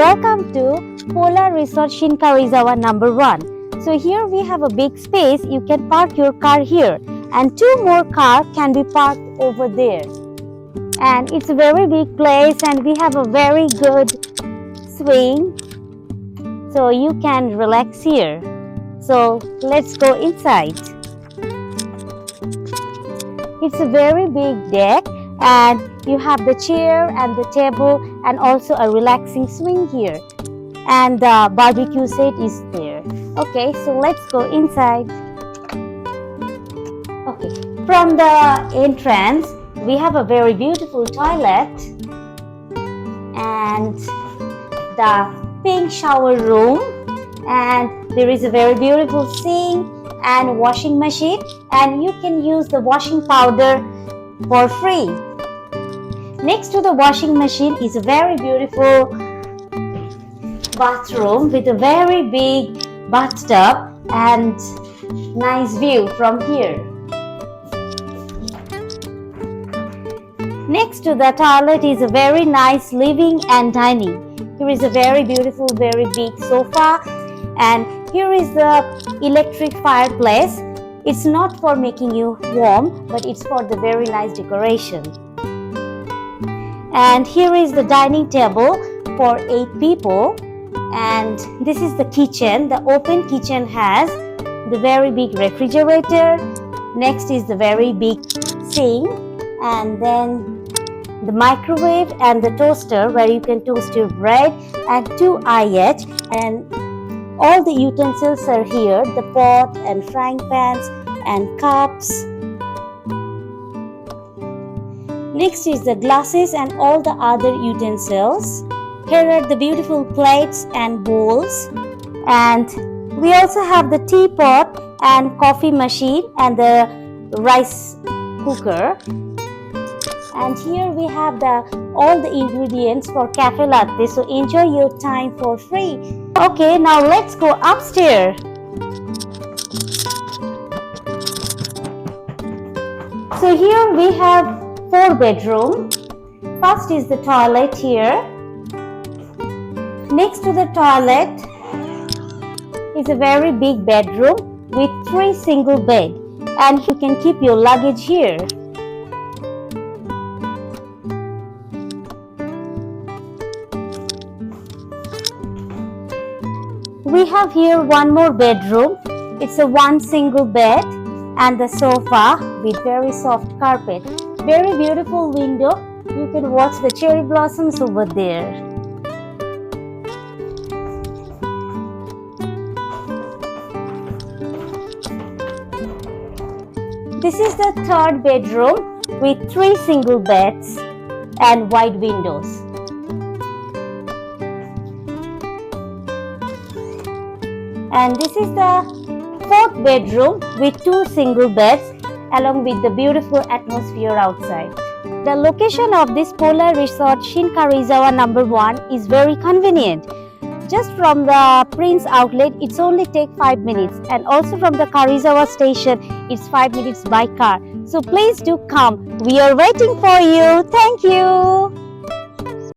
Welcome to Polar Resort Shin軽井沢number 1. So here we have a big space. You can park your car here and 2 more cars can be parked over there. And it's a very big place and we have a very good swing. So you can relax here. So let's go inside. It's a very big deck and you have the chair and the table and also a relaxing swing here. And the barbecue set is there. Okay, so let's go inside. Okay, from the entrance, we have a very beautiful toilet and the pink shower room, and there is a very beautiful sink and washing machine, and you can use the washing powder for free. Next to the washing machine is a very beautiful bathroom with a very big bathtub and nice view from here. Next to the toilet is a very nice living and dining. Here is a very beautiful, very big sofa, and here is the electric fireplace. It's not for making you warm, but it's for the very nice decoration. And here is the dining table for 8 people. And this is the kitchen. The open kitchen has the very big refrigerator. Next is the very big sink, and then the microwave and the toaster where you can toast your bread, and 2 IH, and all the utensils are here, the pot and frying pans and cups. Next is the glasses and all the other utensils. Here are the beautiful plates and bowls, and we also have the teapot and coffee machine and the rice cooker. And here we have all the ingredients for cafe latte, so enjoy your time for free. Okay, now let's go upstairs. So here we have 4 bedrooms. First is the toilet here. Next to the toilet is a very big bedroom with 3 single beds, and you can keep your luggage here. We have here 1 more bedroom. It's a 1 single bed and the sofa with very soft carpet. Very beautiful window. You can watch the cherry blossoms over there. This is the 3rd bedroom with 3 single beds and wide windows. And this is the 4th bedroom with 2 single beds along with the beautiful atmosphere outside. The location of this Polar Resort Shin軽井沢number 1 is very convenient. Just from the Prince outlet, it's only take 5 minutes, and also from the軽井沢station, it's 5 minutes by car. So please do come. We are waiting for you. Thank you.